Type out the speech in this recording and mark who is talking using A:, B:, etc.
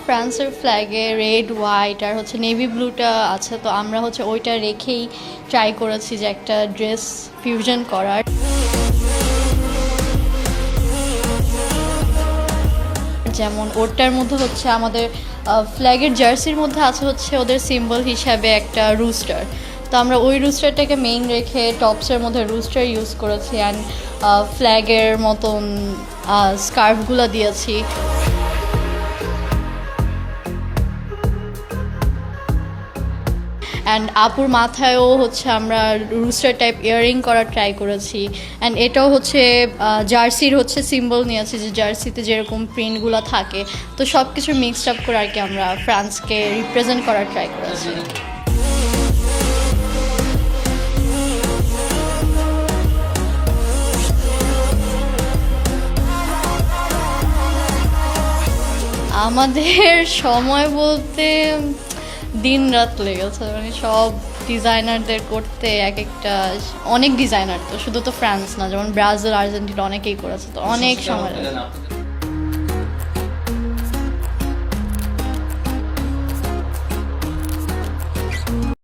A: ফ্রান্সের ফ্ল্যাগে red white আর হচ্ছে navy ব্লুটা আছে, তো আমরা হচ্ছে ওইটা রেখেই ট্রাই করেছি যে একটা ড্রেস ফিউশন করার। যেমন ওটার মধ্যে হচ্ছে আমাদের ফ্ল্যাগের জার্সির মধ্যে আছে হচ্ছে ওদের সিম্বল হিসাবে একটা রুস্টার, তো আমরা ওই রুস্টারটাকে মেইন রেখে টপসের মধ্যে রুস্টার ইউজ করেছি অ্যান্ড ফ্ল্যাগের মতন স্কার্ফগুলো দিয়েছি। অ্যান্ড আপুর মাথায়ও হচ্ছে আমরা রুস্টার টাইপ ইয়ারিং করার ট্রাই করেছি। অ্যান্ড এটাও হচ্ছে জার্সির হচ্ছে সিম্বল নিয়েছি, যে জার্সিতে যেরকম প্রিন্টগুলো থাকে, তো সব কিছু মিক্সড আপ করে আর কি আমরা ফ্রান্সকে রিপ্রেজেন্ট করার ট্রাই করেছি। আমাদের সময় বলতে দিন রাত লেগেছে, মানে সব ডিজাইনারদের করতে এক একটা অনেক ডিজাইনার, তো শুধু তো ফ্রান্স না, যেমন ব্রাজিল আর্জেন্টিনা অনেকেই করেছে, তো অনেক সময়